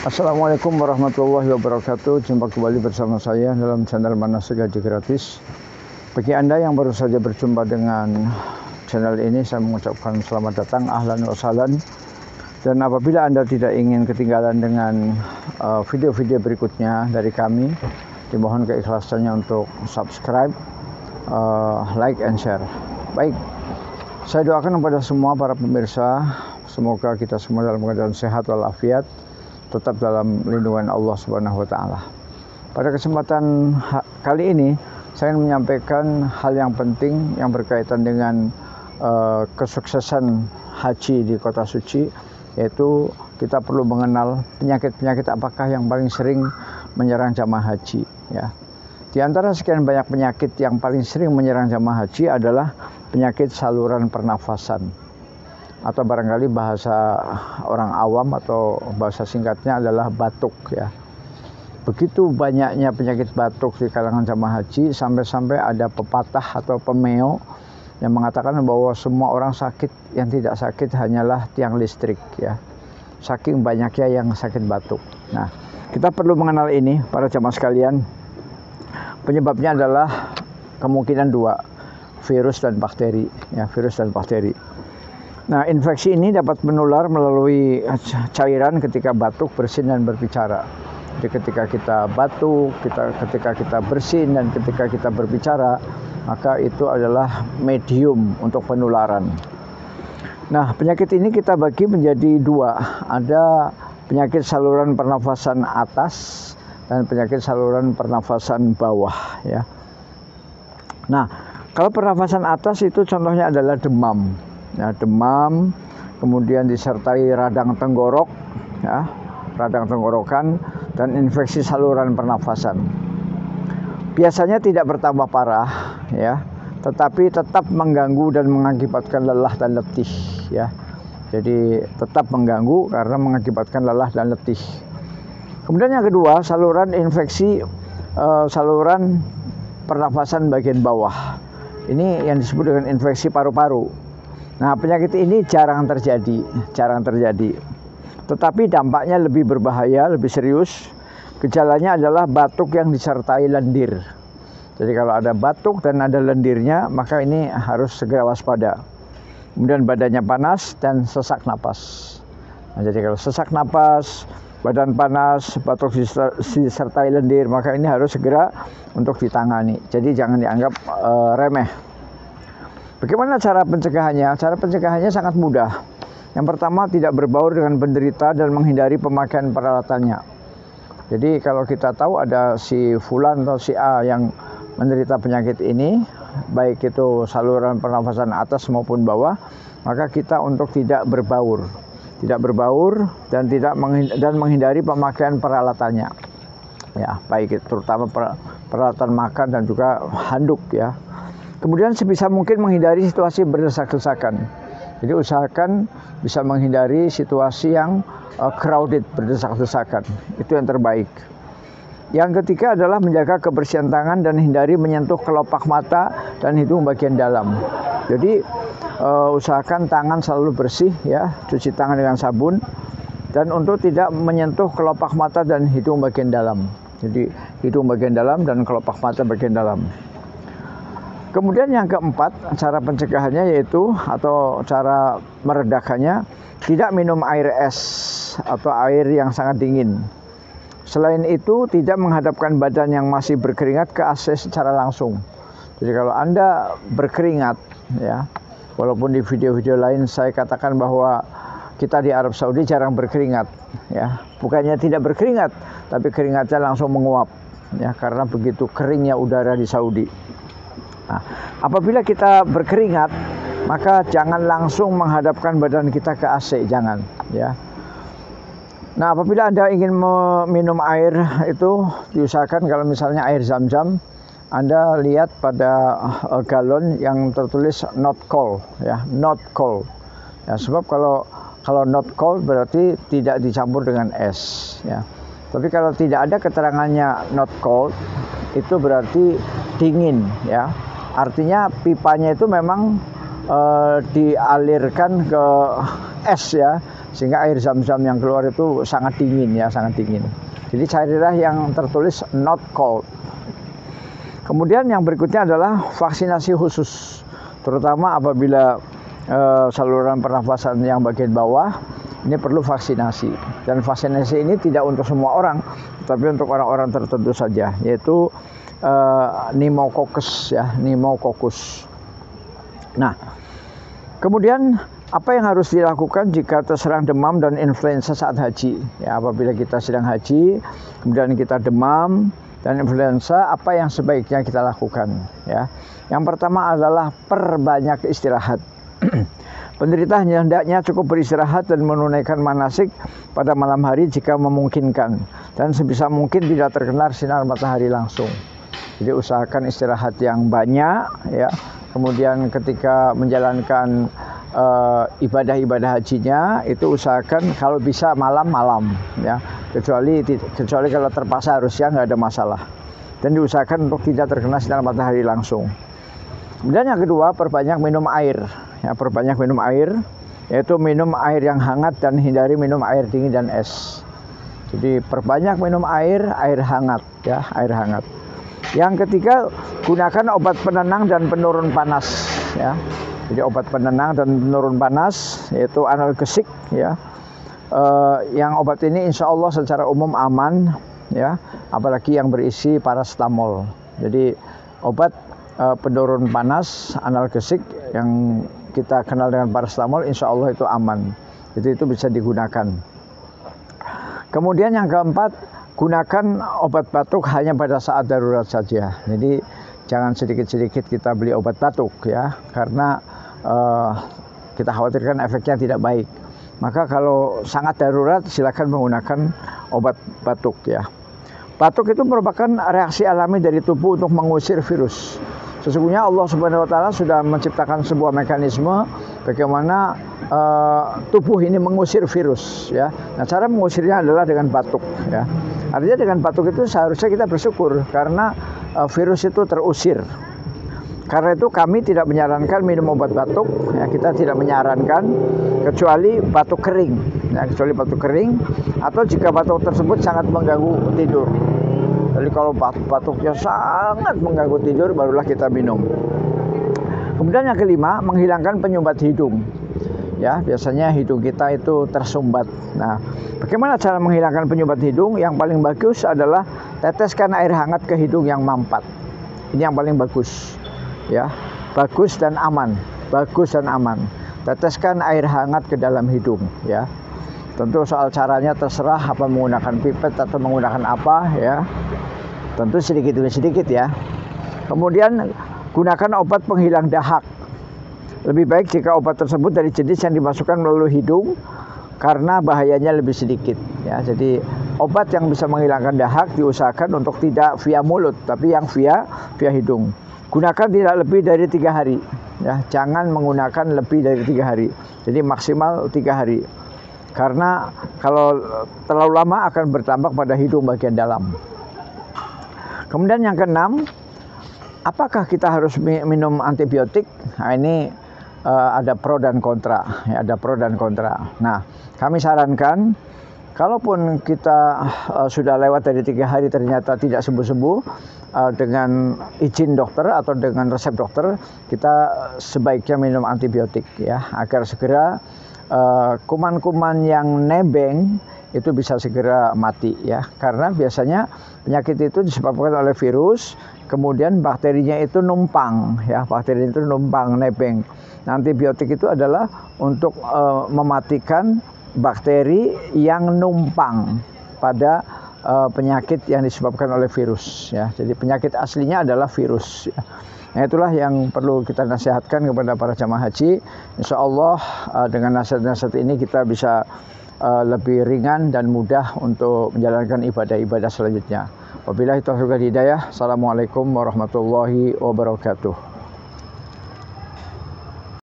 Assalamualaikum warahmatullahi wabarakatuh. Jumpa kembali bersama saya dalam channel Manasik Haji Gratis. Bagi Anda yang baru saja berjumpa dengan channel ini, saya mengucapkan selamat datang, ahlan wa sahlan. Dan apabila Anda tidak ingin ketinggalan dengan video-video berikutnya dari kami, dimohon keikhlasannya untuk subscribe, like, and share. Baik, saya doakan kepada semua para pemirsa, semoga kita semua dalam keadaan sehat walafiat, tetap dalam lindungan Allah Subhanahu wa taala. Pada kesempatan kali ini saya ingin menyampaikan hal yang penting yang berkaitan dengan kesuksesan haji di kota suci, yaitu kita perlu mengenal penyakit-penyakit apakah yang paling sering menyerang jamaah haji, ya. Di antara sekian banyak penyakit yang paling sering menyerang jamaah haji adalah penyakit saluran pernafasan, atau barangkali bahasa orang awam atau bahasa singkatnya adalah batuk, ya. Begitu banyaknya penyakit batuk di kalangan jamaah haji sampai-sampai ada pepatah atau pemeo yang mengatakan bahwa semua orang sakit, yang tidak sakit hanyalah tiang listrik, ya. Saking banyaknya yang sakit batuk. Nah, kita perlu mengenal ini para jamaah sekalian. Penyebabnya adalah kemungkinan dua, virus dan bakteri, ya, virus dan bakteri. Nah, infeksi ini dapat menular melalui cairan ketika batuk, bersin, dan berbicara. Jadi ketika kita batuk, ketika kita bersin, dan ketika kita berbicara, maka itu adalah medium untuk penularan. Nah, penyakit ini kita bagi menjadi dua. Ada penyakit saluran pernafasan atas dan penyakit saluran pernafasan bawah, ya. Nah, kalau pernafasan atas itu contohnya adalah demam. Ya, demam, kemudian disertai radang tenggorok, ya, radang tenggorokan, dan infeksi saluran pernafasan. Biasanya tidak bertambah parah, ya, tetapi tetap mengganggu dan mengakibatkan lelah dan letih, ya. Jadi tetap mengganggu karena mengakibatkan lelah dan letih. Kemudian yang kedua, saluran infeksi saluran pernafasan bagian bawah. Ini yang disebut dengan infeksi paru-paru. Nah, penyakit ini jarang terjadi. Tetapi dampaknya lebih berbahaya, lebih serius. Gejalanya adalah batuk yang disertai lendir. Jadi kalau ada batuk dan ada lendirnya, maka ini harus segera waspada. Kemudian badannya panas dan sesak napas. Nah, jadi kalau sesak napas, badan panas, batuk disertai lendir, maka ini harus segera untuk ditangani. Jadi jangan dianggap remeh. Bagaimana cara pencegahannya? Cara pencegahannya sangat mudah. Yang pertama, tidak berbaur dengan penderita dan menghindari pemakaian peralatannya. Jadi kalau kita tahu ada si fulan atau si A yang menderita penyakit ini, baik itu saluran pernafasan atas maupun bawah, maka kita untuk tidak berbaur dan menghindari pemakaian peralatannya. Ya, baik itu terutama peralatan makan dan juga handuk, ya. Kemudian sebisa mungkin menghindari situasi berdesak-desakan. Jadi usahakan bisa menghindari situasi yang crowded, berdesak-desakan. Itu yang terbaik. Yang ketiga adalah menjaga kebersihan tangan dan hindari menyentuh kelopak mata dan hidung bagian dalam. Jadi usahakan tangan selalu bersih, ya, cuci tangan dengan sabun, dan untuk tidak menyentuh kelopak mata dan hidung bagian dalam. Jadi hidung bagian dalam dan kelopak mata bagian dalam. Kemudian yang keempat, cara pencegahannya yaitu atau cara meredakannya, tidak minum air es atau air yang sangat dingin. Selain itu, tidak menghadapkan badan yang masih berkeringat ke AC secara langsung. Jadi kalau Anda berkeringat, ya, walaupun di video-video lain saya katakan bahwa kita di Arab Saudi jarang berkeringat, ya. Bukannya tidak berkeringat, tapi keringatnya langsung menguap, ya, karena begitu keringnya udara di Saudi. Nah, apabila kita berkeringat, maka jangan langsung menghadapkan badan kita ke AC, jangan, ya. Nah, apabila Anda ingin meminum air itu, diusahakan kalau misalnya air zam-zam, Anda lihat pada galon yang tertulis not cold, ya, not cold. Ya, sebab kalau not cold berarti tidak dicampur dengan es, ya. Tapi kalau tidak ada keterangannya not cold, itu berarti dingin, ya. Artinya pipanya itu memang dialirkan ke es, ya, sehingga air zam-zam yang keluar itu sangat dingin ya, sangat dingin. Jadi carilah yang tertulis not cold. Kemudian yang berikutnya adalah vaksinasi khusus, terutama apabila saluran pernafasan yang bagian bawah ini perlu vaksinasi. Dan vaksinasi ini tidak untuk semua orang, tapi untuk orang-orang tertentu saja, yaitu pneumococcus ya, pneumococcus. Nah, kemudian apa yang harus dilakukan jika terserang demam dan influenza saat haji? Ya, apabila kita sedang haji, kemudian kita demam dan influenza, apa yang sebaiknya kita lakukan? Ya, yang pertama adalah perbanyak istirahat. Penderita hendaknya cukup beristirahat dan menunaikan manasik pada malam hari jika memungkinkan, dan sebisa mungkin tidak terkena sinar matahari langsung. Jadi usahakan istirahat yang banyak ya. Kemudian ketika menjalankan ibadah-ibadah hajinya itu usahakan kalau bisa malam-malam ya. Kecuali kalau terpaksa harusnya nggak ada masalah. Dan diusahakan untuk tidak terkena sinar matahari langsung. Kemudian yang kedua, perbanyak minum air. Ya, perbanyak minum air, yaitu minum air yang hangat dan hindari minum air dingin dan es. Jadi perbanyak minum air hangat ya, air hangat. Yang ketiga, gunakan obat penenang dan penurun panas ya. Jadi obat penenang dan penurun panas yaitu analgesik ya. Yang obat ini insya Allah secara umum aman ya, apalagi yang berisi paracetamol. Jadi obat penurun panas analgesik yang kita kenal dengan paracetamol insya Allah itu aman. Jadi itu bisa digunakan. Kemudian yang keempat, gunakan obat batuk hanya pada saat darurat saja. Jadi jangan sedikit-sedikit kita beli obat batuk ya, karena kita khawatirkan efeknya tidak baik. Maka kalau sangat darurat silakan menggunakan obat batuk ya. Batuk itu merupakan reaksi alami dari tubuh untuk mengusir virus. Sesungguhnya Allah Subhanahu wa taala sudah menciptakan sebuah mekanisme bagaimana tubuh ini mengusir virus ya. Nah, cara mengusirnya adalah dengan batuk ya. Artinya dengan batuk itu seharusnya kita bersyukur karena virus itu terusir. Karena itu kami tidak menyarankan minum obat batuk ya, kita tidak menyarankan kecuali batuk kering ya, kecuali batuk kering atau jika batuk tersebut sangat mengganggu tidur. Jadi kalau batuknya sangat mengganggu tidur barulah kita minum. Kemudian yang kelima, menghilangkan penyumbat hidung. Ya, biasanya hidung kita itu tersumbat. Nah, bagaimana cara menghilangkan penyumbat hidung? Yang paling bagus adalah teteskan air hangat ke hidung yang mampat. Ini yang paling bagus. Ya, bagus dan aman. Bagus dan aman. Teteskan air hangat ke dalam hidung ya. Tentu soal caranya terserah, apa menggunakan pipet atau menggunakan apa ya. Tentu sedikit demi sedikit ya. Kemudian gunakan obat penghilang dahak. Lebih baik jika obat tersebut dari jenis yang dimasukkan melalui hidung karena bahayanya lebih sedikit ya. Jadi obat yang bisa menghilangkan dahak diusahakan untuk tidak via mulut tapi yang via hidung. Gunakan tidak lebih dari 3 hari ya. Jangan menggunakan lebih dari 3 hari. Jadi maksimal 3 hari. Karena kalau terlalu lama akan berdampak pada hidung bagian dalam. Kemudian yang keenam, apakah kita harus minum antibiotik? Nah, ini ada pro dan kontra. Ya, ada pro dan kontra. Nah, kami sarankan, kalaupun kita sudah lewat dari 3 hari ternyata tidak sembuh-sembuh, dengan izin dokter atau dengan resep dokter, kita sebaiknya minum antibiotik ya, agar segera kuman-kuman yang nebeng itu bisa segera mati ya, karena biasanya penyakit itu disebabkan oleh virus, kemudian bakterinya itu numpang ya, bakteri itu numpang nebeng. Nah, antibiotik itu adalah untuk mematikan bakteri yang numpang pada penyakit yang disebabkan oleh virus ya. Jadi penyakit aslinya adalah virus ya. Nah, itulah yang perlu kita nasihatkan kepada para jamaah haji. Insya Allah dengan nasihat-nasihat ini kita bisa lebih ringan dan mudah untuk menjalankan ibadah-ibadah selanjutnya. Wabillahi taufiq wal hidayah. Assalamualaikum warahmatullahi wabarakatuh.